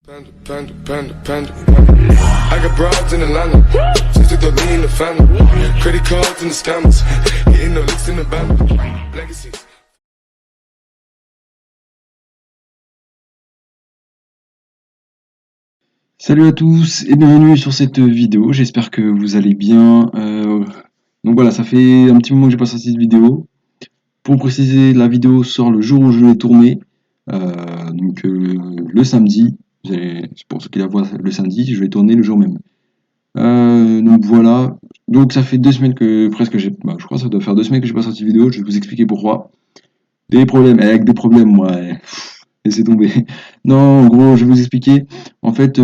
Panda, panda, panda, panda. I got broads in Atlanta. Just took the lean in the family. Credit cards and the scammers. Hitting the licks in the band. Legacies. Salut à tous et bienvenue sur cette vidéo, j'espère que vous allez bien. Donc voilà, ça fait un petit moment que j'ai pas sorti cette vidéo. Pour préciser, la vidéo sort le jour où je l'ai tournée, le samedi. Pour ceux qui la voient le samedi, je vais tourner le jour même. Donc voilà, donc ça fait 2 semaines que presque j'ai... je crois que ça doit faire 2 semaines que j'ai pas sorti de vidéo, je vais vous expliquer pourquoi. Des problèmes, avec des problèmes moi, laissez tomber. Non, en gros, je vais vous expliquer. En fait,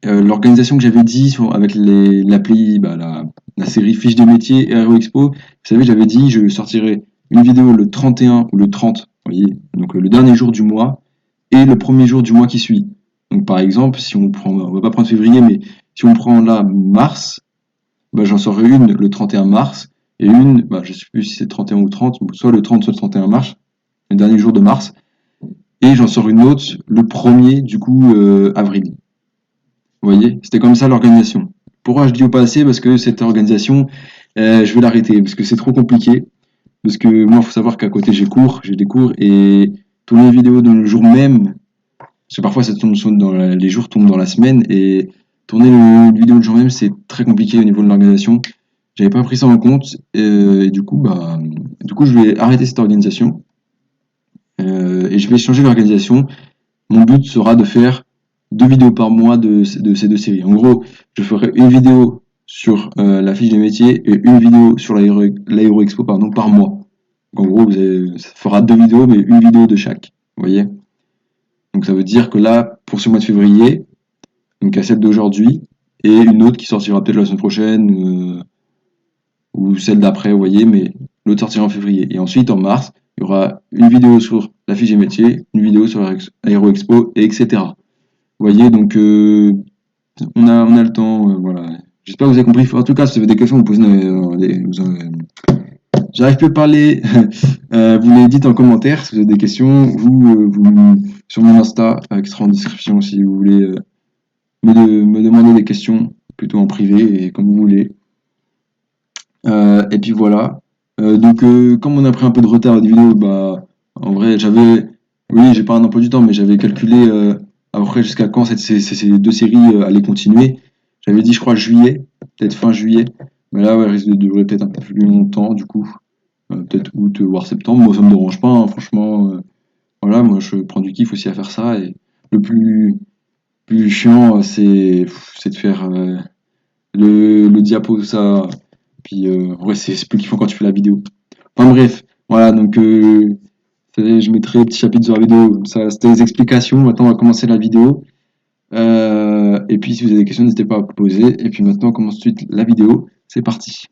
l'organisation que j'avais dit avec l'appli, la série Fiche de métier et Aero Expo, vous savez, j'avais dit je sortirais une vidéo le 31 ou le 30, vous voyez, donc le dernier jour du mois et le premier jour du mois qui suit. Donc par exemple, si on prend, on va pas prendre février, mais si on prend là mars, j'en saurai une le 31 mars et une, je sais plus si c'est 31 ou 30, soit le 30 soit le 31 mars, le dernier jour de mars, et j'en sors une autre le premier du coup avril. Vous voyez, c'était comme ça l'organisation. Pourquoi je dis au passé? Parce que cette organisation, je vais l'arrêter, parce que c'est trop compliqué. Parce que moi, il faut savoir qu'à côté, j'ai des cours, et tourner une vidéo dans le jour même, parce que parfois ça tombe les jours tombent dans la semaine, et tourner une vidéo le jour même, c'est très compliqué au niveau de l'organisation. J'avais pas pris ça en compte, et du coup, je vais arrêter cette organisation, et je vais changer l'organisation. Mon but sera de faire 2 vidéos par mois de ces 2 séries. En gros, je ferai une vidéo sur la fiche des métiers et une vidéo sur l'Aéro Expo par mois. En gros, ça fera 2 vidéos, mais une vidéo de chaque. Vous voyez? Donc ça veut dire que là, pour ce mois de février, donc à celle d'aujourd'hui, et une autre qui sortira peut-être la semaine prochaine, ou celle d'après, vous voyez, mais l'autre sortira en février. Et ensuite, en mars, il y aura une vidéo sur la fiche des métiers, une vidéo sur l'Aéro Expo, et etc. Vous voyez, donc on a le temps, voilà. J'espère que vous avez compris. En tout cas, si vous avez des questions, vous posez j'arrive plus à parler. Vous les dites en commentaire si vous avez des questions. Vous sur mon Insta, qui sera en description si vous voulez me demander des questions, plutôt en privé et comme vous voulez. Et puis voilà. Comme on a pris un peu de retard à des vidéos, en vrai, oui, j'ai pas un emploi du temps, mais j'avais calculé après jusqu'à quand ces 2 séries allaient continuer. J'avais dit, je crois, juillet, peut-être fin juillet. Mais là, ouais, elle risque de durer peut-être un peu plus longtemps, du coup. Peut-être août, voire septembre. Moi, ça me dérange pas, hein, franchement. Voilà, moi, je prends du kiff aussi à faire ça. Et le plus chiant, c'est de faire le diapo, tout ça. Puis, en vrai, c'est plus kiffant quand tu fais la vidéo. Enfin bref, voilà, donc je mettrai un petit chapitre sur la vidéo, comme ça c'était les explications. Maintenant on va commencer la vidéo. Et puis si vous avez des questions, n'hésitez pas à vous poser. Et puis maintenant on commence tout de suite la vidéo. C'est parti.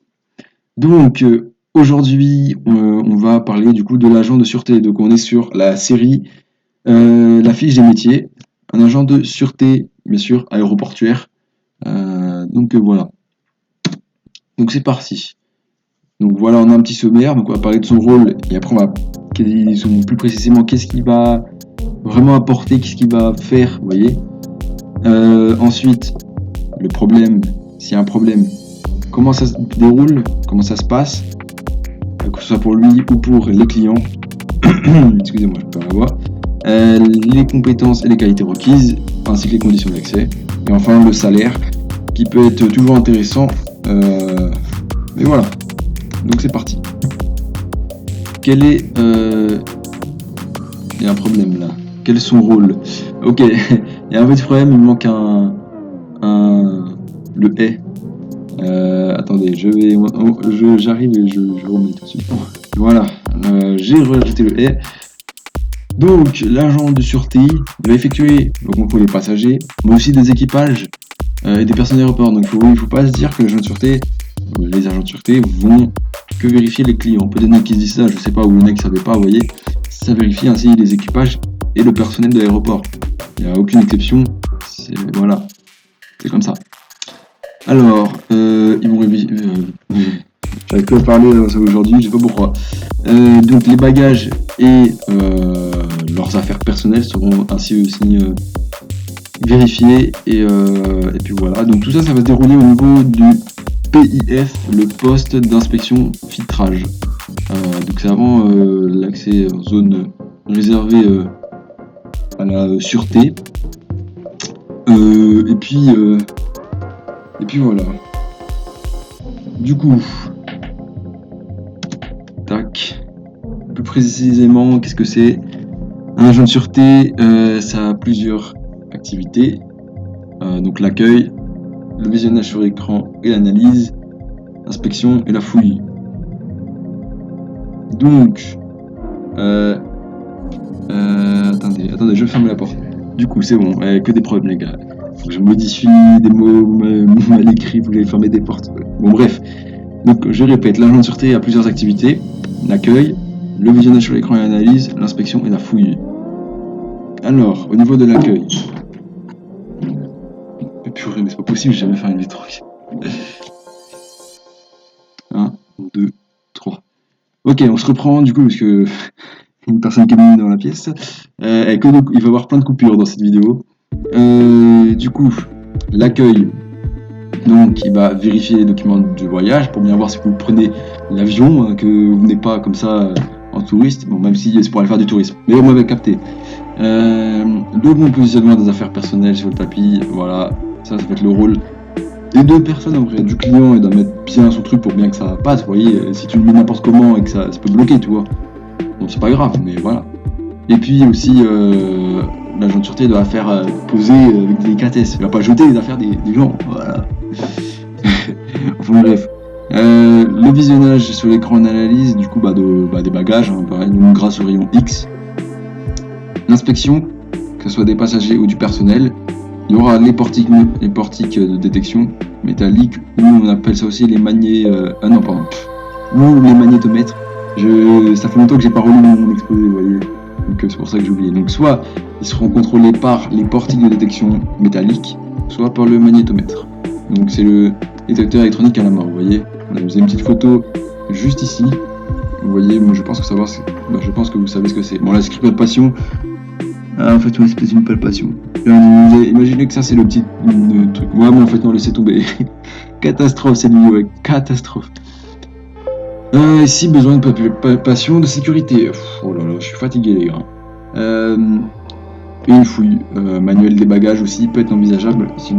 Donc aujourd'hui on va parler du coup de l'agent de sûreté. Donc on est sur la série la fiche des métiers. Un agent de sûreté, bien sûr, aéroportuaire. Voilà. Donc c'est parti. Donc voilà, on a un petit sommaire, donc on va parler de son rôle et après on va plus précisément qu'est-ce qu'il va vraiment apporter, qu'est-ce qu'il va faire, vous voyez. Ensuite, le problème, s'il y a un problème, comment ça se déroule, comment ça se passe, que ce soit pour lui ou pour les clients. Excusez-moi, je perds la voix. Les compétences et les qualités requises, ainsi que les conditions d'accès. Et enfin, le salaire, qui peut être toujours intéressant. Mais voilà. Donc c'est parti. Quel est... Il y a un problème là. Quel est son rôle? Ok, il y a un petit problème, il me manque le est. Attendez, j'arrive et je remets tout de suite. Voilà, j'ai rajouté le est. Donc l'agent de sûreté va effectuer le contrôle des passagers, mais aussi des équipages et des personnes d'aéroport. Donc il ne faut pas se dire que les agents de sûreté vont que vérifier les clients. Peut-être qu'il y en a qui se disent ça, je sais pas, ou il y en a qui ne savaient pas, vous voyez. Ça vérifie ainsi les équipages et le personnel de l'aéroport. Il n'y a aucune exception, voilà, c'est comme ça. Alors, ils vont J'avais que parler aujourd'hui, je sais pas pourquoi. Donc les bagages et leurs affaires personnelles seront ainsi aussi vérifiés et puis voilà. Donc tout ça, ça va se dérouler au niveau du PIF, le poste d'inspection filtrage. Donc c'est avant l'accès en zone réservée à la sûreté. Et puis voilà. Du coup, tac. Plus précisément, qu'est-ce que c'est? Un agent de sûreté, ça a plusieurs activités. Donc l'accueil, le visionnage sur écran et l'analyse, l'inspection et la fouille. Donc, attendez, je vais fermer la porte. Du coup, c'est bon, que des problèmes, les gars. Faut que je modifie des mots mal écrits, vous voulez fermer des portes. Bon, bref. Donc, je répète, l'agent de sûreté a plusieurs activités. L'accueil, le visionnage sur l'écran et l'analyse, l'inspection et la fouille. Alors, au niveau de l'accueil. Purée, mais c'est pas possible, j'ai jamais fait une vidéo. 1, 2, 3. Ok, on se reprend du coup, parce que une personne qui est venue dans la pièce. Il va y avoir plein de coupures dans cette vidéo. Du coup, l'accueil, donc il va vérifier les documents du voyage pour bien voir si vous prenez l'avion, hein, que vous venez pas comme ça en touriste, bon, même si c'est pour aller faire du tourisme, mais vous m'avez capté. Le bon positionnement des affaires personnelles sur le tapis, voilà, ça va être le rôle des deux personnes, après du client, et d'en mettre bien son truc pour bien que ça passe. Vous voyez, si tu le mets n'importe comment et que ça peut bloquer, tu vois, bon, c'est pas grave, mais voilà. Et puis aussi, l'agent de sûreté doit faire poser avec délicatesse. Il va pas jeter les affaires des gens. Voilà. Enfin bref. Le visionnage sur l'écran d'analyse, du coup, des bagages, hein, pareil, donc grâce au rayon X. L'inspection, que ce soit des passagers ou du personnel. Il y aura les portiques de détection métalliques, ou on appelle ça aussi les ou les magnétomètres. Ça fait longtemps que j'ai pas relu mon exposé, vous voyez. Donc c'est pour ça que j'ai oublié. Donc soit ils seront contrôlés par les portiques de détection métalliques, soit par le magnétomètre. Donc c'est le détecteur électronique à la main, vous voyez. Là, vous avez une petite photo juste ici. Vous voyez, moi je pense que vous savez ce que c'est. Bon, la palpation, en fait ouais, c'est une palpation. Imaginez que ça c'est le petit truc. Ouais, mais en fait non, laissez tomber. Catastrophe cette vidéo, ouais. Catastrophe. Si besoin de palpation de sécurité. Oh là là, je suis fatigué les gars. Et une fouille manuelle des bagages aussi peut être envisageable si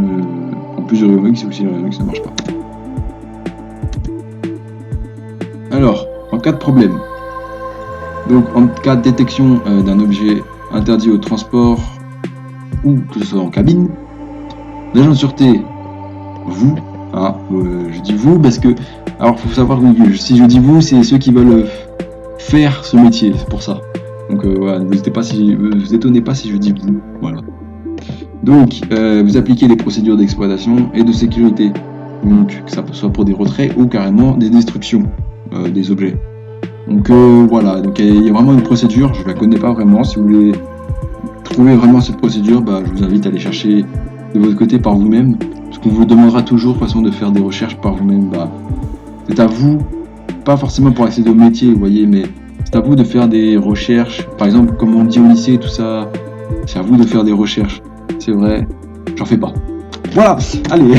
en plus de rayon X, c'est aussi le rayon X, ça ne marche pas. Alors, en cas de problème, donc en cas de détection d'un objet interdit au transport ou que ce soit en cabine, l'agent de sûreté, vous, je dis vous parce que, alors faut savoir, si je dis vous, c'est ceux qui veulent faire ce métier, c'est pour ça. Donc voilà, ne vous étonnez pas si je dis vous, voilà. Donc, vous appliquez les procédures d'exploitation et de sécurité, donc que ça soit pour des retraits ou carrément des destructions des objets. Donc voilà, donc il y a vraiment une procédure, je la connais pas vraiment. Si vous voulez trouver vraiment cette procédure, je vous invite à aller chercher de votre côté par vous-même, parce qu'on vous demandera toujours de toute façon de faire des recherches par vous-même. C'est à vous, pas forcément pour accéder au métier, vous voyez, mais c'est à vous de faire des recherches. Par exemple, comme on dit au lycée et tout ça, c'est à vous de faire des recherches. C'est vrai, j'en fais pas. Voilà, allez.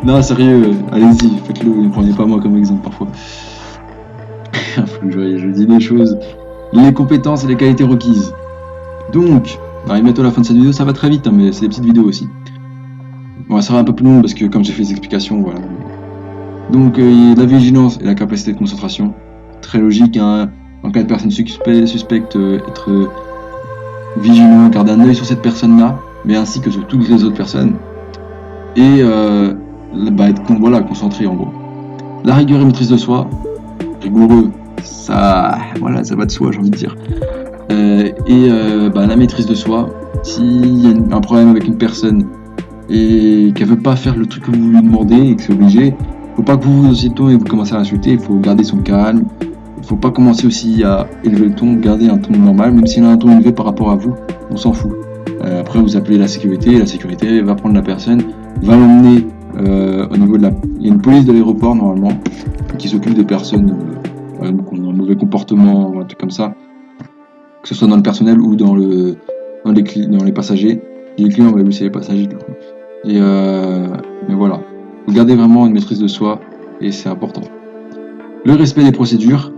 Non, sérieux, allez-y, faites-le, ne prenez pas moi comme exemple parfois. Faut que je dis des choses. Les compétences et les qualités requises. Donc, on arrive bientôt à la fin de cette vidéo, ça va très vite, hein, mais c'est des petites vidéos aussi. Bon, ça sera un peu plus long parce que comme j'ai fait les explications, voilà. Donc, la vigilance et la capacité de concentration. Très logique, hein. En cas de personne suspecte, être vigilant, garder un œil sur cette personne-là, mais ainsi que sur toutes les autres personnes. Et être concentré en gros. La rigueur et maîtrise de soi. Rigoureux, ça va de soi, j'ai envie de dire. La maîtrise de soi, s'il y a un problème avec une personne et qu'elle veut pas faire le truc que vous lui demandez et que c'est obligé, faut pas que vous vous haussiez le ton et vous commencez à l'insulter, il faut garder son calme, il faut pas commencer aussi à élever le ton, garder un ton normal, même s'il a un ton élevé par rapport à vous, on s'en fout. Après vous appelez la sécurité va prendre la personne, va l'emmener au niveau il y a une police de l'aéroport normalement qui s'occupe des personnes qui ont un mauvais comportement ou un truc comme ça, que ce soit dans le personnel ou dans les passagers. Les clients, oui, c'est les passagers du coup. Mais voilà, vous gardez vraiment une maîtrise de soi et c'est important. Le respect des procédures,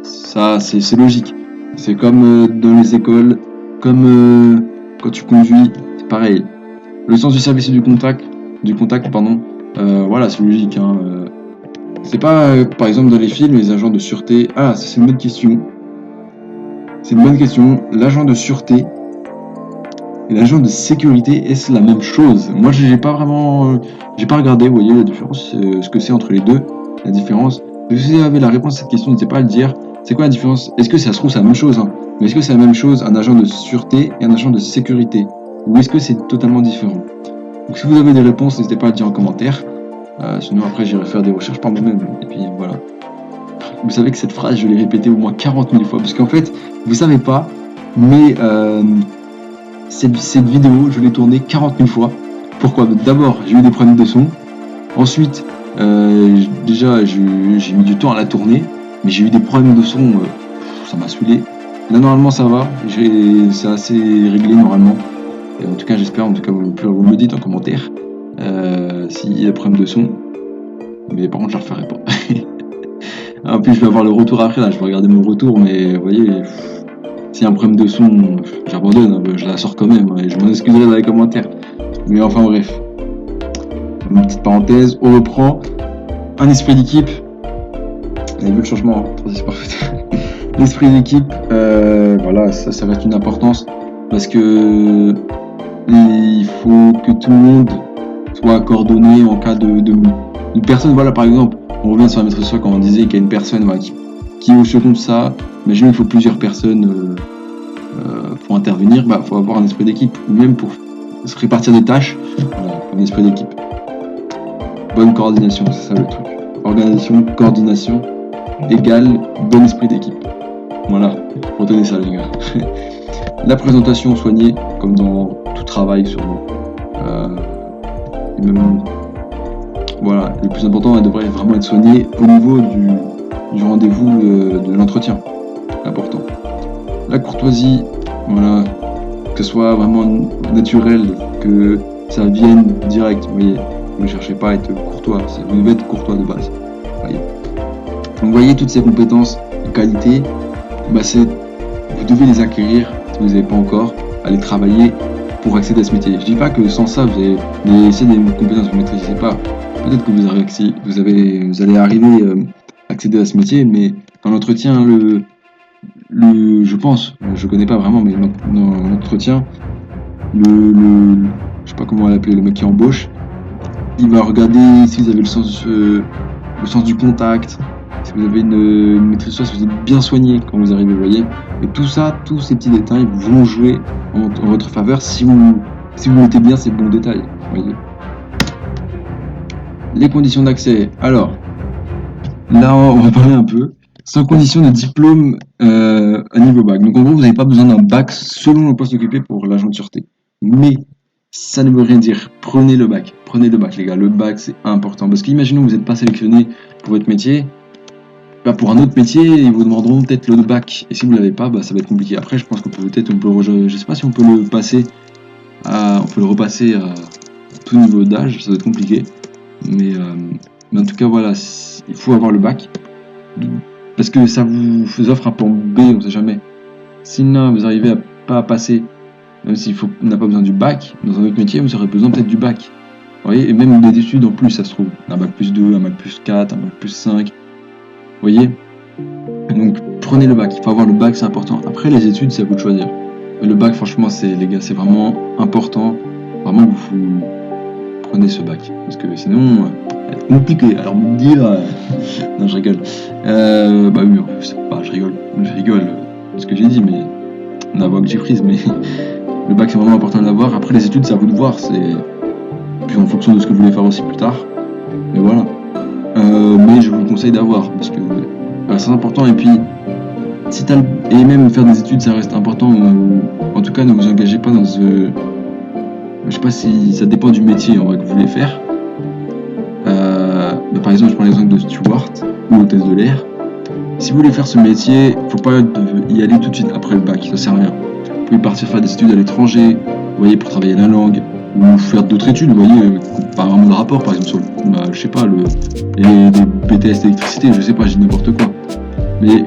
ça c'est logique. C'est comme dans les écoles, comme quand tu conduis, c'est pareil. Le sens du service et du contact, voilà, c'est logique. Hein. C'est pas, par exemple, dans les films, les agents de sûreté. Ah, ça, c'est une bonne question. C'est une bonne question. L'agent de sûreté et l'agent de sécurité, est-ce la même chose? Moi, j'ai pas regardé, vous voyez, la différence, ce que c'est entre les deux, la différence. Si vous avez la réponse à cette question, n'hésitez pas à le dire. C'est quoi la différence? Est-ce que ça se trouve, c'est la même chose, hein, mais est-ce que c'est la même chose, un agent de sûreté et un agent de sécurité? Ou est-ce que c'est totalement différent? Donc, si vous avez des réponses, n'hésitez pas à le dire en commentaire. Sinon, après, j'irai faire des recherches par moi-même. Et puis, voilà. Vous savez que cette phrase, je l'ai répétée au moins 40 000 fois. Parce qu'en fait, vous savez pas, mais cette vidéo, je l'ai tournée 40 000 fois. Pourquoi? D'abord, j'ai eu des problèmes de son. Ensuite, déjà, j'ai mis du temps à la tourner. Mais j'ai eu des problèmes de son. Ça m'a saoulé. Là, normalement, ça va. C'est assez réglé, normalement. Et en tout cas, j'espère. En tout cas, vous me le dites en commentaire. S'il y a des problèmes de son. Mais par contre, je ne la referai pas. En plus, je vais avoir le retour après. Là, je vais regarder mon retour. Mais vous voyez, s'il y a un problème de son, j'abandonne. Je la sors quand même. Et je m'en excuserai dans les commentaires. Mais enfin, bref. Une petite parenthèse. On reprend. Un esprit d'équipe. Vous avez vu le changement, hein, transition parfaite. L'esprit d'équipe, voilà, ça reste une importance parce que il faut que tout le monde soit coordonné en cas de une personne. Voilà, par exemple, on revient sur la maîtrise de soi quand on disait qu'il y a une personne voilà, qui est au second de ça. Imaginez il faut plusieurs personnes pour intervenir. Bah, faut avoir un esprit d'équipe ou même pour se répartir des tâches. Voilà, un esprit d'équipe. Bonne coordination, c'est ça le truc. Organisation, coordination. Égale bon esprit d'équipe. Voilà, retenez ça les gars. La présentation soignée, comme dans tout travail sûrement. Et même, voilà, le plus important, elle devrait vraiment être soignée au niveau du rendez-vous de l'entretien. Important. La courtoisie, voilà, que ce soit vraiment naturel, que ça vienne direct. Vous voyez, vous ne cherchez pas à être courtois, vous devez être courtois de base. Voyez. Vous voyez toutes ces compétences de qualité, bah vous devez les acquérir si vous n'avez pas encore, aller travailler pour accéder à ce métier. Je dis pas que sans ça vous allez essayer des compétences que vous ne maîtrisez pas. Peut-être que vous allez arriver à accéder à ce métier, mais dans l'entretien, je pense, je connais pas vraiment, mais dans l'entretien, je sais pas comment on va l'appeler, le mec qui embauche, il va regarder si vous avez le sens du contact. Si vous avez une maîtrise de soi, si vous êtes bien soigné quand vous arrivez, vous voyez. Et tout ça, tous ces petits détails vont jouer en votre faveur si vous mettez bien ces bons détails, vous voyez. Les conditions d'accès. Alors, là, on va parler un peu. Sans condition de diplôme à niveau bac. Donc en gros, vous n'avez pas besoin d'un bac selon le poste occupé pour l'agent de sûreté. Mais ça ne veut rien dire. Prenez le bac, les gars. Le bac, c'est important. Parce qu'imaginons que vous n'êtes pas sélectionné pour votre métier. Bah pour un autre métier, ils vous demanderont peut-être le bac. Et si vous ne l'avez pas, bah ça va être compliqué. Après, je pense qu'on peut je sais pas si on peut le passer on peut le repasser à tout niveau d'âge. Ça va être compliqué. Mais en tout cas, voilà, il faut avoir le bac. Parce que ça vous offre un plan B, on ne sait jamais. Si là, vous arrivez à pas passer, même s'il on n'a pas besoin du bac, dans un autre métier, vous aurez besoin peut-être du bac. Vous voyez, et même des études en plus, ça se trouve. Un bac plus 2, un bac plus 4, un bac plus 5. Vous voyez? Donc prenez le bac, il faut avoir le bac, c'est important. Après les études, c'est à vous de choisir. Mais le bac, franchement, les gars, c'est vraiment important. Vraiment, vous prenez ce bac. Parce que sinon, ça va être compliqué. Alors vous me dire... Non, je rigole. Bah oui, c'est pas, je rigole de ce que j'ai dit, mais on a la voix que j'ai prise, mais le bac, c'est vraiment important de l'avoir. Après les études, c'est à vous de voir. Puis en fonction de ce que vous voulez faire aussi plus tard. Mais voilà. Mais je vous le conseille d'avoir parce que c'est important. Et puis et même faire des études, ça reste important. En tout cas, ne vous engagez pas dans je sais pas si ça dépend du métier en vrai que vous voulez faire, par exemple, je prends l'exemple de Steward ou hôtesse de l'air. Si vous voulez faire ce métier, faut pas y aller tout de suite après le bac, ça sert à rien. Vous pouvez partir faire des études à l'étranger, vous voyez, pour travailler la langue, ou faire d'autres études, vous voyez, par un mode rapport, par exemple, sur je sais pas, les BTS d'électricité, je sais pas, j'ai n'importe quoi. Mais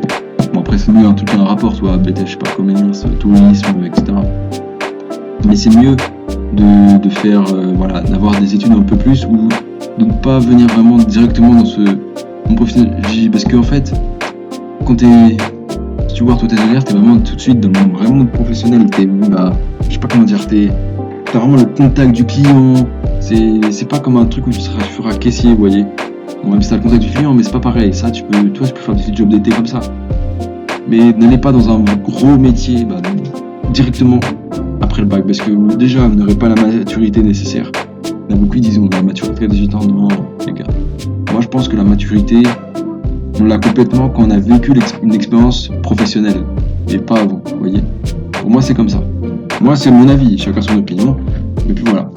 bon, après, c'est mieux un truc un rapport, soit BTS, je sais pas, commerce, tourisme, etc. Mais c'est mieux de faire, voilà, d'avoir des études un peu plus, ou de ne pas venir vraiment directement dans ce monde professionnel. Parce qu'en fait, quand t'es steward ou hôtesse de l'air, t'es vraiment tout de suite dans le vrai monde professionnel. Je sais pas comment dire, t'as vraiment le contact du client. C'est pas comme un truc où tu feras caissier, vous voyez. Bon, même si t'as le contact du client, mais c'est pas pareil. Ça, tu peux faire des petits jobs d'été comme ça. Mais n'allez pas dans un gros métier directement après le bac, parce que déjà, vous n'aurez pas la maturité nécessaire. Il y en a beaucoup qui disent on a la maturité à 18 ans. Non, les gars. Moi, je pense que la maturité, on l'a complètement quand on a vécu une expérience professionnelle et pas avant, vous voyez. Pour moi, c'est comme ça. Moi, c'est mon avis, chacun son opinion. Mais puis voilà.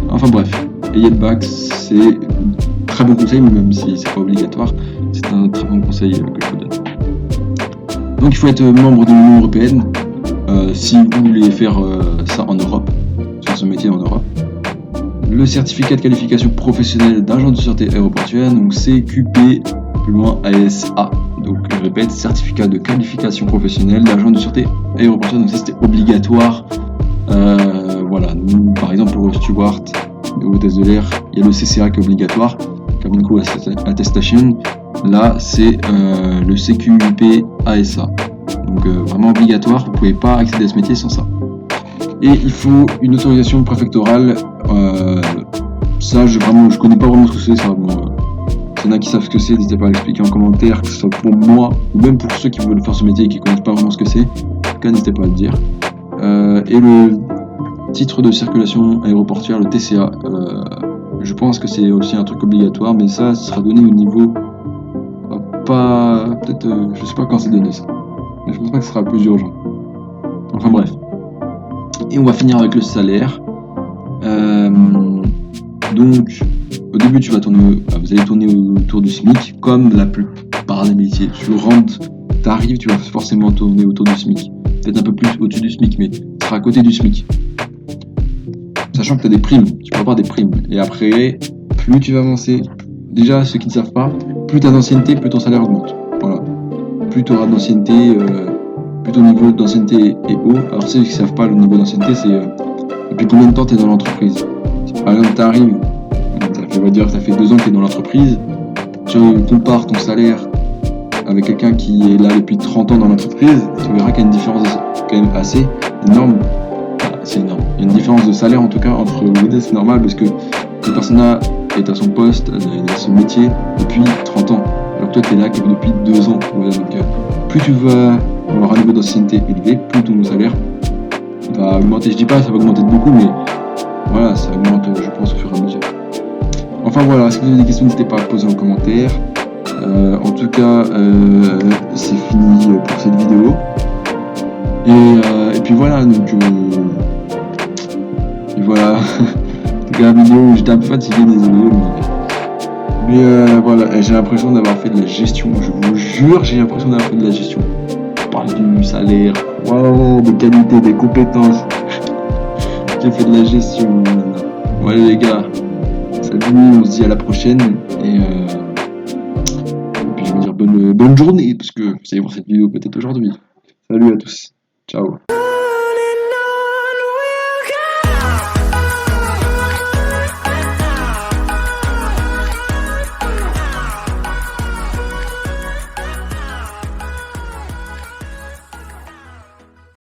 Enfin bref, ayez le bac, c'est un très bon conseil, même si c'est pas obligatoire. C'est un très bon conseil que je vous donne. Donc, il faut être membre de l'Union Européenne si vous voulez faire ça en Europe, faire ce métier en Europe. Le certificat de qualification professionnelle d'agent de sûreté aéroportuaire, donc CQP, plus loin ASA. Donc je répète, certificat de qualification professionnelle d'agent de sûreté aéroportuaire, donc ça c'était obligatoire. Voilà, nous par exemple pour Steward et hôtesse de l'air, il y a le CCA qui est obligatoire, Cabin Crew Attestation. Là c'est le CQP ASA. Donc vraiment obligatoire, vous pouvez pas accéder à ce métier sans ça. Et il faut une autorisation préfectorale. Ça, je connais pas vraiment ce que c'est. Ça, bon, s'il y en a qui savent ce que c'est, n'hésitez pas à l'expliquer en commentaire, que ce soit pour moi ou même pour ceux qui veulent faire ce métier et qui connaissent pas vraiment ce que c'est. En tout cas, n'hésitez pas à le dire. Et le titre de circulation aéroportuaire, le TCA, je pense que c'est aussi un truc obligatoire, mais ça sera donné au niveau peut-être, je sais pas quand c'est donné ça, mais je pense pas que ce sera plus urgent. Enfin bref. Et on va finir avec le salaire. Donc, au début, vous allez tourner autour du SMIC, comme la plupart des métiers. Tu rentres, t'arrives, tu vas forcément tourner autour du SMIC. Peut-être un peu plus au-dessus du SMIC, mais tu seras à côté du SMIC. Sachant que tu as des primes, tu peux avoir des primes. Et après, plus tu vas avancer, déjà, ceux qui ne savent pas, plus tu as d'ancienneté, plus ton salaire augmente. Voilà. Plus tu auras d'ancienneté, plus ton niveau d'ancienneté est haut. Alors, ceux qui ne savent pas, le niveau d'ancienneté, c'est depuis combien de temps tu es dans l'entreprise. Par exemple, tu arrives, on va dire que ça fait 2 ans que tu es dans l'entreprise, tu compares ton salaire avec quelqu'un qui est là depuis 30 ans dans l'entreprise, tu verras qu'il y a une différence quand même assez énorme. C'est énorme. Il y a une différence de salaire en tout cas entre vous deux, c'est normal parce que cette personne-là est à son poste, elle a son métier depuis 30 ans. Alors que toi, tu es là depuis 2 ans. Voilà, donc, plus tu vas avoir un niveau d'ancienneté élevé, plus ton salaire va augmenter. Je dis pas ça va augmenter de beaucoup, mais voilà, ça augmente, je pense, au fur et à mesure. Enfin voilà, si vous avez des questions, n'hésitez pas à poser en commentaire. En tout cas, c'est fini pour cette vidéo. Et puis voilà, donc et voilà. En tout cas, la vidéo où j'étais un peu fatigué, désolé. Mais voilà, j'ai l'impression d'avoir fait de la gestion. Je vous jure, j'ai l'impression d'avoir fait de la gestion. On parle du salaire, wow, des qualités, des compétences. J'ai fait de la gestion. Voilà les gars, salut, on se dit à la prochaine. Et puis je vais dire bonne journée, parce que vous allez voir cette vidéo peut-être aujourd'hui. Salut à tous, ciao.